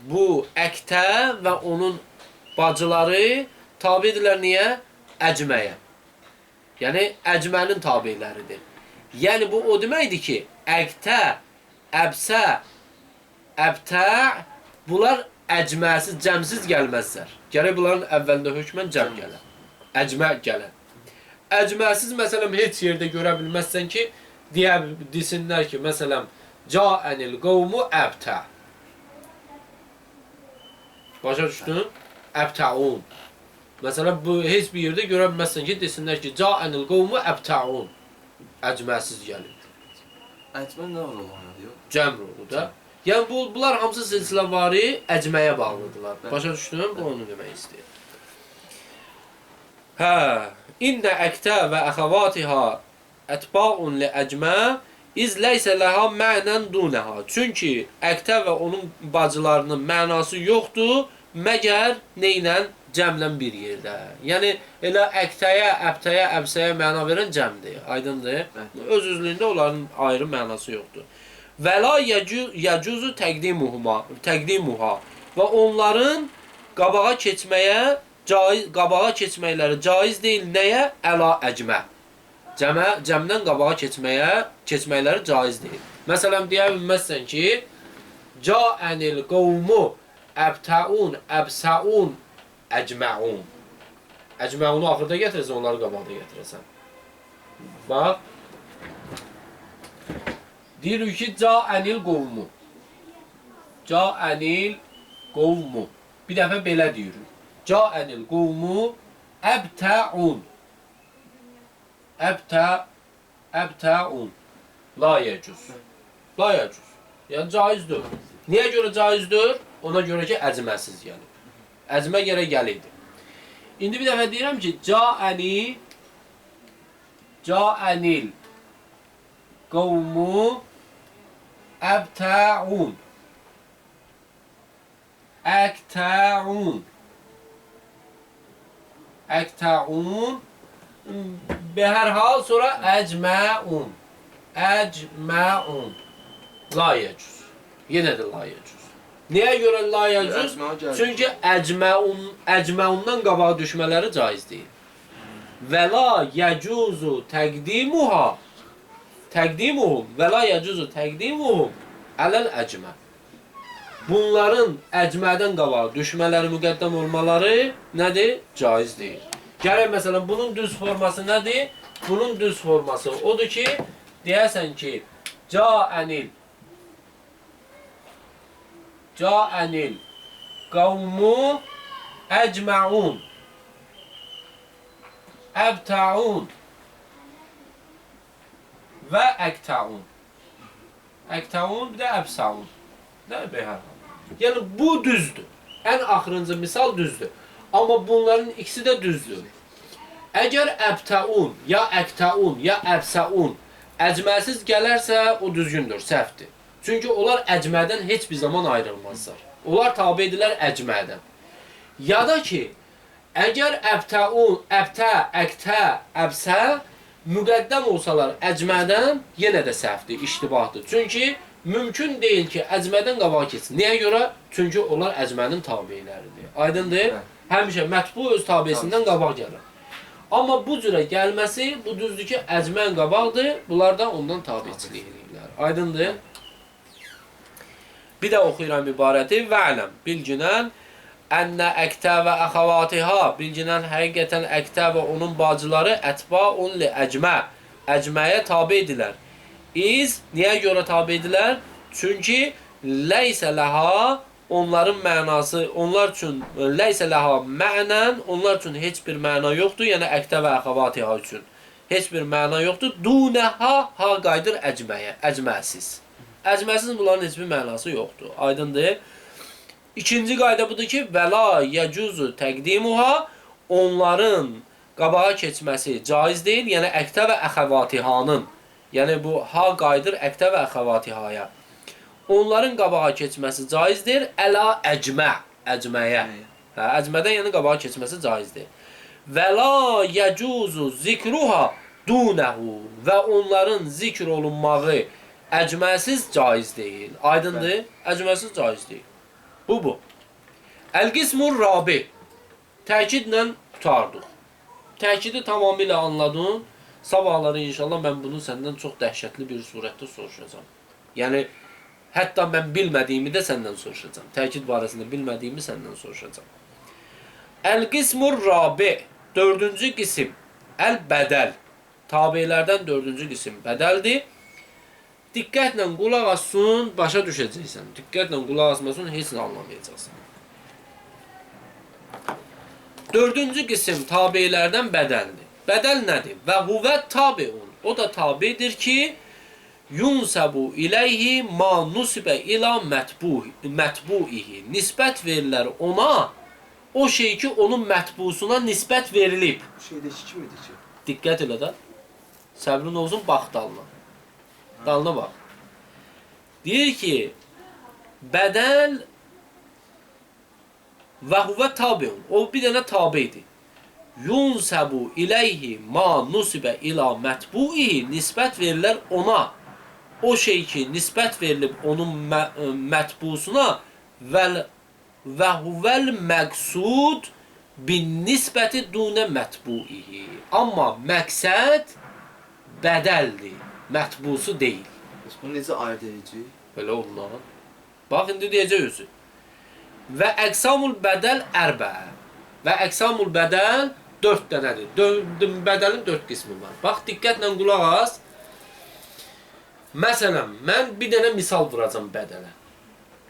bu əktə və onun bacıları tabidirlər niyə? Əcməyə. Yəni, əcmənin tabiləridir. Yəni, bu o deməkdir ki, əktə, əbsə, əbtə, bunlar əcməsiz, cəmsiz gəlməzlər. Gərək bunların əvvəlində hökmən cəm gələ. Əcmə gələ. Əcməsiz, məsələn, heç yerdə görə bilməzsən ki, desinlər ki, məsələn, ca'anil qavmu əbtə. Başa düşdün? Əbtəun. Məsələn, bu heç bir yerdə görə bilməzsən ki, desinlər ki, ca'anil qavmu əbtəun. Əcməsiz gəlir. Əcmə nə olur ona diyor? Cəmr olur da. Yəni, bunlar hamısı silsiləvari əcməyə bağlıdırlar. Başa düşdün? Bu onu demək istəyir. Hə, İnnə əktə və əxavatiha ətbaun li əcmə iz ləysə ləhə mənən dunəhə. Çünki əktə və onun bacılarının mənası yoxdur, məgər neynən? Cəmlə bir yerdə. Yəni, elə əktəyə, əbtəyə, əbsəyə məna verən cəmdir. Aydındır? Öz-özlüyündə onların ayrı mənası yoxdur. Və la yəcuzu təqdimuha. Və onların qabağa keçməkləri caiz deyil. Nəyə? Əla əcmə. Cəmdən qabağa keçməkləri caiz deyil. Məsələn, deyə bilməzsən ki, ca'anil qavmu əbtəun, əbsəun, əcməun. Əcməunu axırda gətirəsən, onları qabaqda gətirəsən. Bax. Deyirik ki, ca'anil qovmu. Ca'anil qovmu. Bir dəfə belə deyirik. Ca'anil qovmu əbtəun. Əbtəun. La yəcüz. La yəcüz. Yəni, caizdir. Niyə görə caizdir? Ona görə ki, əcməsiz gəlir. Əcmə gərək gəlirdi. İndi bir dəfə deyirəm ki, ca'anil qavmu əbtəun. Əktəun. Əktəun. Bəhər hal sonra əcməun. Əcməun. La yəcüz. Yenə də la yəcüz. Niyə görə la yəcüz? Çünki əcməundan qabağa düşmələri caiz deyil. Və la yəcuzu təqdimuha. Təqdimuhum. Və la yəcuzu təqdimuhum. Ələl əcmə. Bunların əcmədən qabağa düşmələri, müqəddəm olmaları nədir? Caiz deyil. Gələk, məsələn, bunun düz forması nədir? Bunun düz forması odur ki, deyəsən ki, Ca'anil qavmu əcməun. Əbtəun. Və əktəun. Əktəun, bir də əbsəun. Nə bəyər? Yəni, bu düzdür. Ən axırıncı misal düzdür. Amma bunların ikisi də düzdür. Əgər əbtəun, ya əktəun, ya əbsəun əcməsiz gələrsə, o düzgündür, səhvdir. Çünki onlar əcmədən heç bir zaman ayrılmazlar. Onlar tabi edilər əcmədən. Ya da ki, əgər əbtəun, əbtə, əktə, əbsə müqəddəm olsalar əcmədən, yenə də səhvdir, iştibahdır. Çünki mümkün deyil ki, əcmədən qabağa keçsin. Niyə görə? Çünki onlar əcmənin tabiləridir. Aydındır? Həmişə mətbu öz tabisindən qabaq gəlir. Amma bu cürə gəlməsi, bu düzdür ki, əcmən qabaqdır, bunlar da ondan tabiçilik edirlər. Aydındır? Bir də oxuyuram ibarəti. Vələm, bilginən, Ənə əktə və əxavatiha, bilginən həqiqətən əktə və onun bacıları ətbaun li əcmə, əcməyə tabidirlər. Niyə görə tabidirlər? Çünki leysə ləha, onların mənası, onlar üçün leysə ləha mənən, onlar üçün heç bir məna yoxdur, yəni əktə və əxavatiha üçün. Heç bir məna yoxdur. Dunəha, ha qaydır əcməyə, əcməsiz. Əcməsiz bunların heç bir mənası yoxdur. Aydındır. İkinci qayda budur ki, vəla yəcuzu təqdimuha, onların qabağa keçməsi caiz deyil, yəni əktə və əxavatihanın. Yəni bu ha qaydır əktə və əxavatihaya. Onların qabağa keçməsi caizdir, əla əcmə, əcməyə. Əcmədən yəni qabağa keçməsi caizdir. Və la yəcuzu zikruha dunəhu, və onların zikr olunmağı əcməsiz caiz deyil. Aydındır? Əcməsiz caiz deyil. Bu. Əl-qismur rabi. Təkidlə tutardıq. Təkidi tamamilə anladın. Sabahları inşallah mən bunu səndən çox dəhşətli bir surətdə soruşacağam. Yəni, hətta mən bilmədiyimi də səndən soruşacağam. Təkid barəsində bilmədiyimi səndən soruşacağam. Əl-qismur rabi. Dördüncü qisim. Əl-bədəl. Tabilərdən dördüncü qisim bədəldir. Diqqətlə qulaq asın, başa düşəcəksən. Diqqətlə qulaq asmasın, heç nə anlamayacaqsan. Dördüncü qisim tabilərdən bədəldir. Bədəl nədir? Və huvə tabiun. O da tabidir ki, yunsəbu iləyhi ma nusibə ila mətbuihi. Nisbət verirlər ona, o şey ki, onun mətbusuna nisbət verilib. Bu şeydə kim idi ki? Diqqət elə də. Səbrin olsun, bax dalına. Dalına bax. Deyir ki, bədəl və huvə tabiun. O bir dənə tabidir. Yunsəbu iləyhi ma nusibə ila mətbuihi. Nisbət verirlər ona. O şey ki, nisbət verilib onun mətbusuna və huvəl məqsud bin nisbəti dunə mətbuihi. Amma məqsəd bədəldir. Mətbusu deyil. Bunu necə ayırt edəcəyik? Belə onlar. Bax, indi deyəcək özü. Və əqsamul bədəl ərbə. Və əqsamul bədəl 4 dənədir. Bədəlin 4 qismi var. Bax, diqqətlə qulaq as. Məsələn, mən bir dənə misal vuracam bədələ.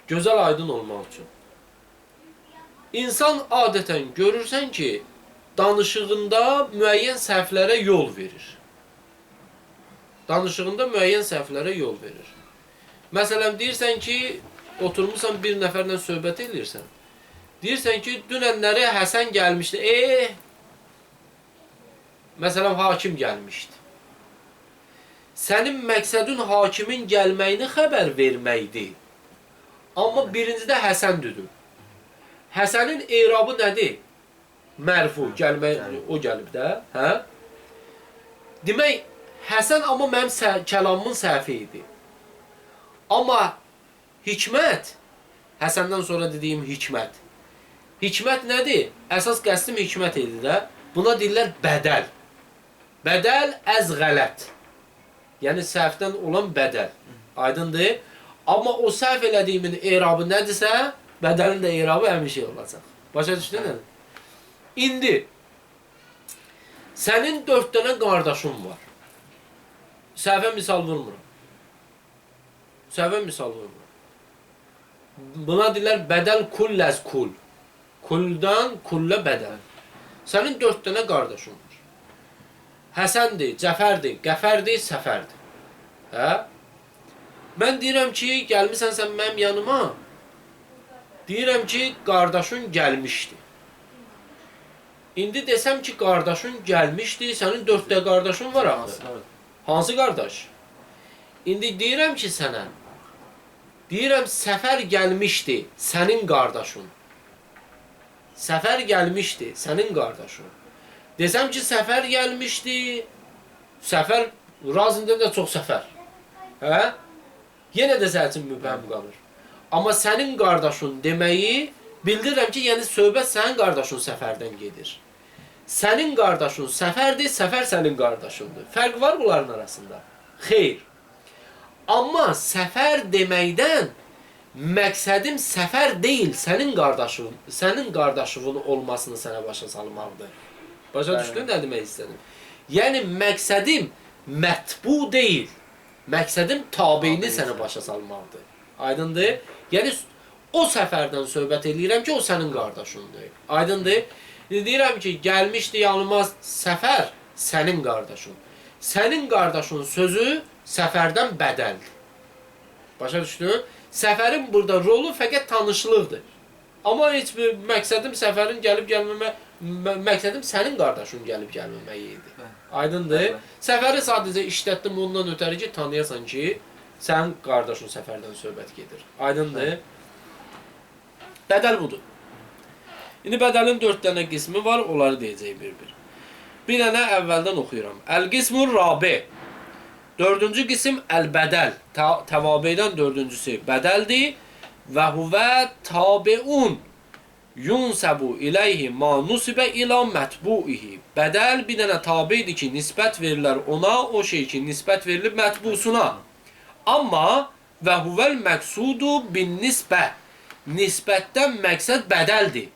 Gözəl aydın olmaq üçün. İnsan adətən görürsən ki, danışığında müəyyən səhvlərə yol verir. Danışığında müəyyən səhvlərə yol verir. Məsələn, deyirsən ki, oturmuşsan bir nəfərlə söhbət edirsən. Deyirsən ki, dünənləri Həsən gəlmişdi. Məsələn, hakim gəlmişdi. Sənin məqsədin hakimin gəlməyini xəbər verməkdir. Amma birincidə Həsən düdür. Həsənin eyrabı nədir? Mərfu, o gəlib də. Hə? Demək, Həsən amma mənim kəlamımın səhvi idi. Amma hikmət, Həsəndən sonra dediyim hikmət. Hikmət nədir? Əsas qəsdim hikmət idi də. Buna deyirlər bədəl. Bədəl əz qələt. Yəni səhvdən olan bədəl. Aydındır? Amma o səhv elədiyimin eyrabı nədirsə, bədəlin də eyrabı həmin şey olacaq. Başa düşdün? İndi, sənin 4 dənə qardaşın var. Səhvə misal vurmuram. Səhvə misal vurmuram. Buna deyirlər bədəl kulləz kul. Kuldan kullə bədəl. Sənin 4 dənə qardaşın var. Həsəndir, Cəfərdir, Qəfərdir, Səfərdir. Hə? Mən deyirəm ki, gəlmişsən sən mənim yanıma. Deyirəm ki, qardaşın gəlmişdi. İndi desəm ki, qardaşın gəlmişdi, sənin 4 də qardaşın var axı. Hansı qardaş? İndi deyirəm ki sənə, deyirəm Səfər gəlmişdi, sənin qardaşın. Səfər gəlmişdi, sənin qardaşın. Desəm ki, Səfər gəlmişdi, Səfər, razında da çox Səfər. Hə? Yenə də sənin üçün mübhəm qalır. Amma sənin qardaşın deməyi, bildirirəm ki, yəni söhbət sənin qardaşın Səfərdən gedir. Sənin qardaşın Səfərdir, Səfər sənin qardaşındır. Fərq var bunların arasında? Xeyr. Amma Səfər deməkdən məqsədim səfər deyil, sənin qardaşının olmasını sənə başa salmaqdır. Başa düşdün nə demək istədim? Yəni məqsədim mətbu deyil. Məqsədim tabeyini sənə başa salmaqdır. Aydındır? Yəni o səfərdən söhbət edirəm ki, o sənin qardaşındır. Aydındır? Deyirəm ki, gəlmişdi yanıma səfər sənin qardaşın. Sənin qardaşın sözü səfərdən bədəldir. Başa düşdün? Səfərin burada rolu fəqət tanışlıqdır. Amma heç bir məqsədim səfərin gəlib gəlməmək, məqsədim sənin qardaşın gəlib gəlməməyi idi. Aydındır? Səfəri sadəcə işlətdim ondan ötəri ki, tanıyasan ki, sənin qardaşın səfərdən söhbət gedir. Aydındır? Bədəl budur. İndi bədəlin 4 dənə qismi var, onları deyəcək bir-bir. Bir dənə əvvəldən oxuyuram. Əl-qismur rabi. 4-cü qism əl-bədəl. Təvabeydən 4-cüsü bədəldir. Və huvə tabiun yunsəbu iləyhi ma nusibə ila mətbuihi. Bədəl bir dənə tabeydir ki, nisbət verirlər ona, o şey ki, nisbət verilib mətbusuna. Amma və huvəl məqsudu bin nisbə. Nisbətdən məqsəd bədəldir.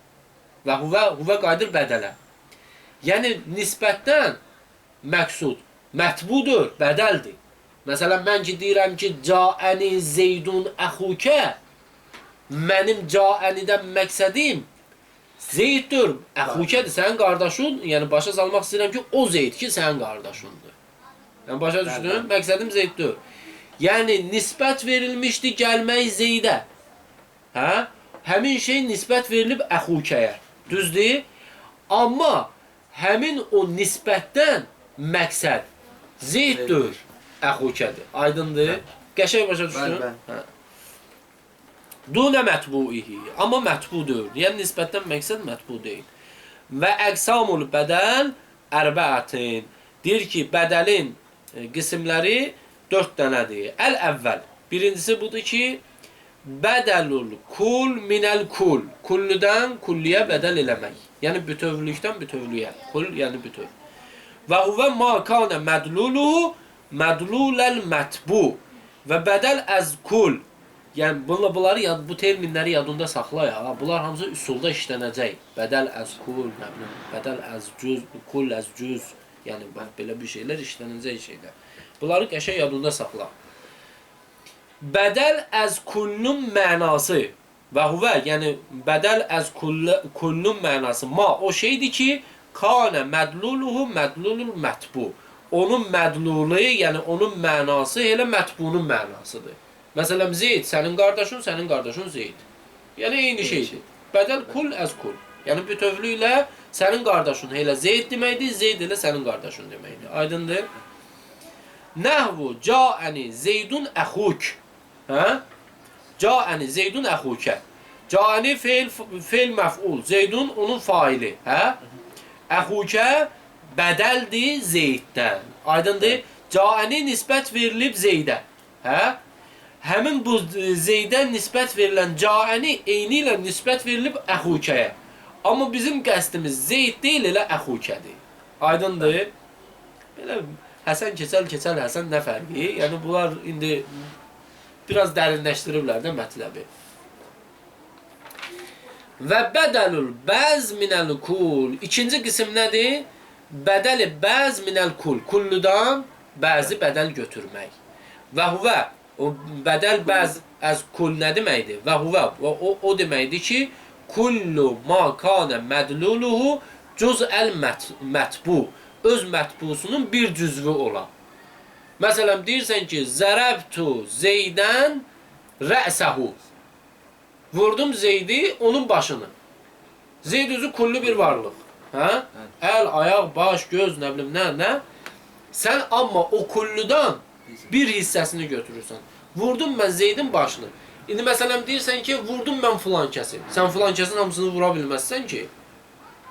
Və huvə qayıdır bədələ. Yəni, nisbətdən məqsud mətbudur, bədəldir. Məsələn, mən ki, deyirəm ki, caəni zeydun əxukə, mənim caənidən məqsədim zeyddir, əxukədir, sənin qardaşın, yəni başa salmaq istəyirəm ki, o zeyd ki, sənin qardaşındır. Yəni, başa düşdün? Məqsədim zeyddir. Yəni, nisbət verilmişdi gəlmək zeydə. Hə? Həmin şey nisbət verilib əxukəyə. Düzdür? Amma həmin o nisbətdən məqsəd zeyddir, əxukədir. Aydındır? Qəşəng başa düşdün? Dunə mətbuihi. Amma mətbudur. Yəni nisbətdən məqsəd mətbu deyil. Və əqsamul bədəl ərbəətin. Deyir ki, bədəlin qismləri 4 dənədir. Əl-əvvəl. Birincisi budur ki, bədəlul kul minəl kul. Kulludan kulliyə bədəl eləmək. Yəni bütövlükdən bütövlüyə. Kul yəni bütöv. Və huvə ma kanə mədluluhu mədluləl mətbu. Və bədəl əz kul. Yəni bunları bu terminləri yadında saxla ya. Bunlar hamısı üsulda işlənəcək. Bədəl əz kul, nə bilim, bədəl əz cüz, kul əz cüz. Yəni belə bir şeylər işlənəcək şeylər. Bunları qəşəng yadında saxla. Bədəl əz kullun mənası və huvə, yəni bədəl əz kullun mənası ma o şeydir ki, kanə mədluluhu mədlulul mətbu. Onun mədlulu, yəni onun mənası elə mətbunun mənasıdır. Məsələn, Zeyd, sənin qardaşın Zeyd. Yəni eyni şeydir. Bədəl kul əz kul. Yəni bütövlüklə sənin qardaşın elə Zeyd deməkdir, Zeyd elə sənin qardaşın deməkdir. Aydındır? Nəhvu caəni Zeydun əxuk. Hə? Caəni Zeydun əxukə. Caəni feil məf'ul. Zeydun onun faili. Hə? Əxukə bədəldir Zeyddən. Aydındır? Caəni nisbət verilib Zeydə. Hə? Həmin bu Zeydən nisbət verilən caəni eyni ilə nisbət verilib əxukəyə. Amma bizim qəsdimiz Zeyd deyil, elə əxukədir. Aydındır? Belə Həsən keçəl Həsən nə fərqi? Yəni bunlar indi biraz dərinləşdiriblər də mətləbi. Və bədəlül bəz minəl kul. İkinci qism nədir? Bədəli bəz minəl kul. Kulludan bəzi bədəl götürmək. Və huvə, o bədəl bəz əz kul nə deməkdir? Və huvə, o deməkdir ki, kullu ma kanə mədluluhu cüz'əl mətbu. Öz mətbusunun bir cüzvü olan. Məsələn, deyirsən ki, zərəbtu Zeydən rə'səhu. Vurdum Zeydi, onun başını. Zeyd özü kullu bir varlıq. Hə? Əl, ayaq, baş, göz, nə bilim, nə? Sən amma o kulludan bir hissəsini götürürsən. Vurdum mən Zeydin başını. İndi məsələn deyirsən ki, vurdum mən filan kəsi. Sən filan kəsin hamısını vura bilməzsən ki,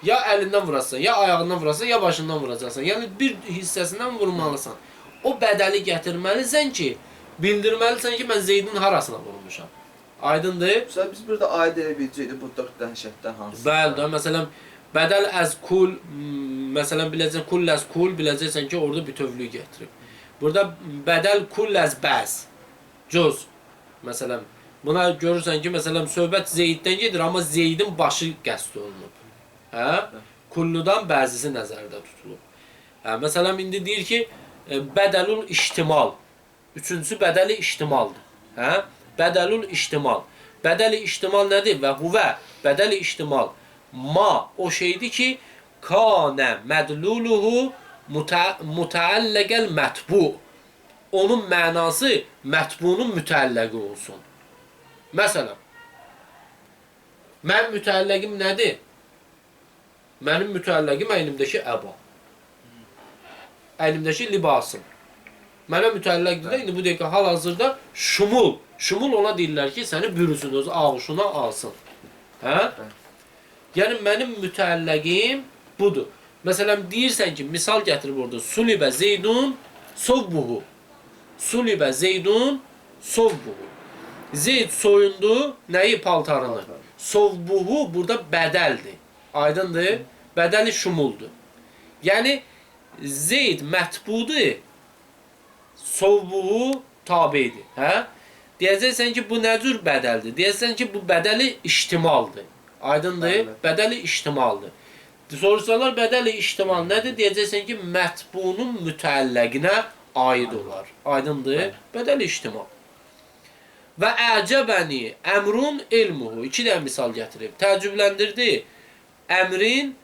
ya əlindən vurasan, ya ayağından vurasan, ya başından vuracaqsan. Yəni bir hissəsindən vurmalısan. O bədəli gətirməlisən ki, bildirməlisən ki, mən Zeydin harasına vurmuşam. Aydındır? Biz burada aid edə biləcəkdik bu 4 dəhşətdən hansı? Bəli, məsələn, bədəl əz kul, məsələn, biləcəksən, kul əz kul, biləcəksən ki, orada bütövlüyü gətirib. Burada bədəl kul əz bəz, cüz. Məsələn, Buna görürsən ki, məsələn, söhbət Zeyddən gedir, amma Zeydin başı qəsd olunub. Hə? Kulludan bəzisi nəzərdə tutulub. Hə, məsələn, indi deyir ki, bədəlul iştimal. Üçüncüsü bədəli iştimaldır. Hə? Bədəlul iştimal. Bədəli iştimal nədir? Və huvə bədəli iştimal. Ma o şeydir ki, kanə mədluluhu mütəəlləqəl mətbu. Onun mənası mətbunun mütəlləqi olsun. Məsələn, mənim mütəlləqim nədir? Mənim mütəlləqim əynimdəki əba. Əynimdəki libasım. Mənə mütəlləqdir də, indi bu dəqiqə hal-hazırda şumul. Şumul ona deyirlər ki, səni bürüsün, öz ağuşuna alsın. Hə? Yəni, mənim mütəlləqim budur. Məsələn, deyirsən ki, misal gətirib orada, sulibə zeydun sovbuhu. Sulibə zeydun sovbuhu. Zeyd soyundu, nəyi? Paltarını. Sovbuhu burada bədəldir. Aydındır? Bədəli şumuldur. Yəni, Zeyd mətbudur, sovbuhu tabidir. Hə? Deyəcəksən ki, bu nə cür bədəldir? Deyəcəksən ki, bu bədəli iştimaldır. Aydındır? Bədəli iştimaldır. Soruşsalar, bədəli iştimal nədir? Deyəcəksən ki, mətbunun mütəlləqinə aid olar. Aydındır? Bədəli iştimal. Və əcəbəni əmrun elmuhu. 2 dənə misal gətirib. Təəccübləndirdi əmrin,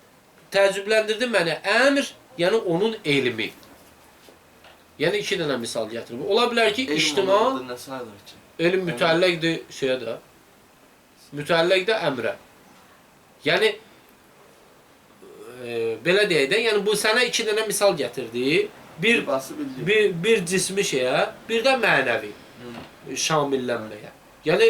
təəccübləndirdi məni əmr, yəni onun elmi. Yəni 2 dənə misal gətirib. Ola bilər ki, iştimal, elm mütəlləqdir şeyə də, mütəlləqdir əmrə. Yəni, belə deyək də, yəni bu sənə 2 dənə misal gətirdi. Bir cismi şeyə, bir də mənəvi şamillənməyə. Yəni,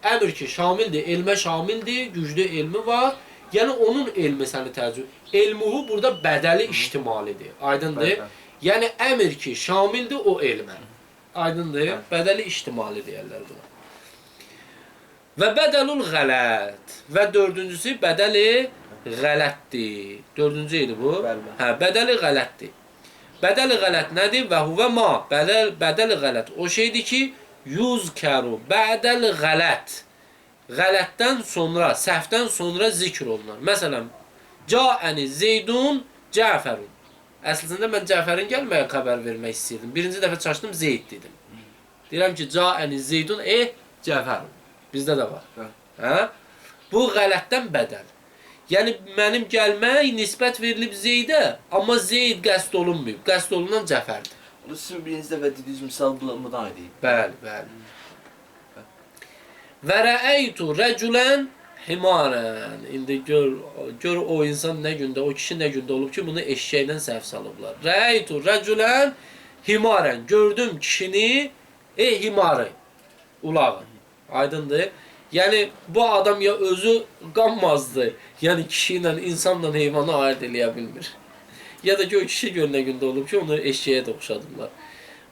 əmr ki, şamildir, elmə şamildir, güclü elmi var. Yəni, onun elmi səni təəccüb. Elmuhu burada bədəli iştimalidir. Aydındır? Yəni, əmr ki, şamildir o elmə. Aydındır? Bədəli iştimali deyərlər buna. Və bədəlul qələt. Və 4-cüsü bədəli qələtdir. 4-cü idi bu. Hə, bədəli qələtdir. Bədəli qələt nədir? Və huvə ma. Bədəli qələt o şeydir ki, yuzkəru bədəl qələt. Qələtdən sonra, səhvdən sonra zikr olunar. Məsələn, Câəni Zeydun Cəfərun. Əslində mən Cəfərin gəlməyə xəbər vermək istəyirdim. Birinci dəfə çaşdım, Zeyd dedim. Deyirəm ki, Câəni Zeydun Cəfərun. Bizdə də var. Hə? Bu qələtdən bədəl. Yəni, mənim gəlmək nisbət verilib Zeydə, amma Zeyd qəsd olunmayıb. Qəsd olunan Cəfərdir. Onu sizin birinci dəfə dediyiniz misal buna aid deyil. Bəli, bəli. Və rəəytu rəculən himarən. İndi gör o insan nə gündə, o kişi nə gündə olub ki, bunu eşşəkdən səhv salıblar. Rəəytu rəculən himarən. Gördüm kişini, himarı, ulağı. Aydındır. Yəni, bu adam ya özü qanmazdı, yəni kişi ilə, insanla heyvanı ayırt eləyə bilmir. Ya da ki, o kişi gör nə gündə olub ki, onu eşşəyə də oxşadılar.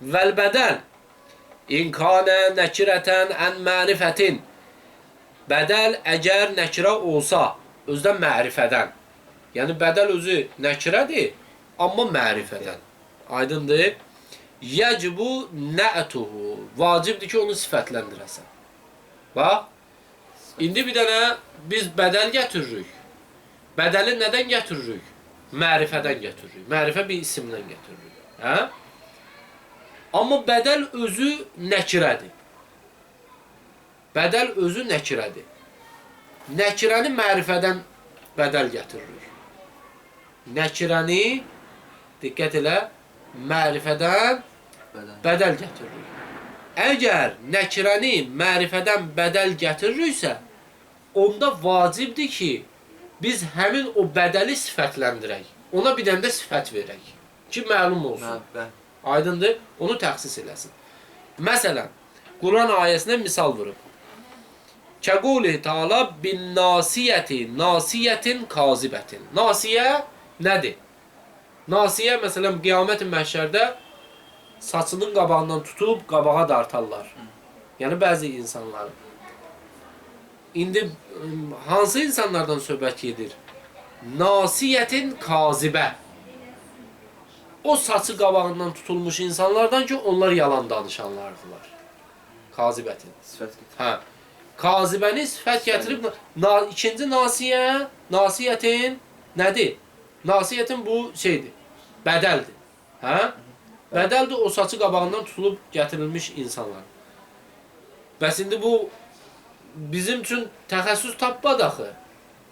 Vəlbədəl İnkanə nəkirətən ən mərifətin. Bədəl əgər nəkirə olsa, özdən mərifədən. Yəni, bədəl özü nəkirədir, amma mərifədən. Aydındır. Yəcibu nə'tuhu. Vacibdir ki, onu sifətləndirəsən. Bax, indi bir dənə biz bədəl gətiririk. Bədəli nədən gətiririk? Mərifədən gətiririk. Mərifə bir isimdən gətiririk. Hə? Amma bədəl özü nəkirədir. Bədəl özü nəkirədir. Nəkirəni mərifədən bədəl gətiririk. Nəkirəni, diqqət elə, mərifədən bədəl gətiririk. Əgər nəkirəni mərifədən bədəl gətiririksə, onda vacibdir ki, biz həmin o bədəli sifətləndirək. Ona bir dənə də sifət verək ki, məlum olsun. Aydındır, onu təxsis eləsin. Məsələn, Quran ayəsində misal vurub. Kəquli Teala bin nasiyyəti, nasiyyətin kazibətin. Nasiyə nədir? Nasiyə, məsələn, qiyamət-i məhşərdə saçının qabağından tutub qabağa dartarlar. Yəni, bəzi insanları. İndi hansı insanlardan söhbət gedir? Nasiyyətin kazibə. O saçı qabağından tutulmuş insanlardan ki, onlar yalan danışanlardılar. Kazibətin. Hə. Kazibəni sifət gətirib, ikinci nasiyə, nasiyyətin nədir? Nasiyyətin bu şeydir, bədəldir. Hə? Bədəldir o saçı qabağından tutulub gətirilmiş insanlar. Bəs indi bu bizim üçün təxəssüs tapmadı axı.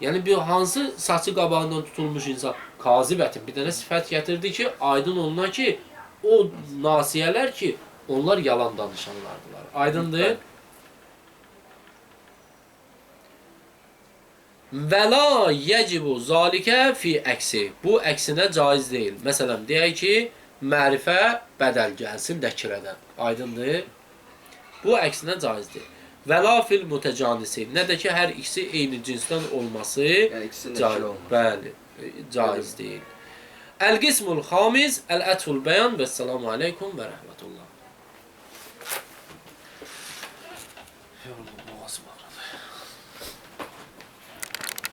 Yəni bir hansı saçı qabağından tutulmuş insan? Kazibətin bir dənə sifət gətirdi ki, aydın oluna ki, o nasiyələr ki, onlar yalan danışanlardılar. Aydındır? Və la yecibu zalikə fi əksi. Bu əksinə caiz deyil. Məsələn, deyək ki, mərifə bədəl gəlsin dəkirədən. Aydındır? Bu əksinə caiz deyil. Və la fil mütəcanisi. Nə də ki, hər ikisi eyni cinsdən olması caiz, bəli, caiz deyil. Əl-qismul xamiz, əl-ətful bəyan və səlamu aleykum və rəhmətullah.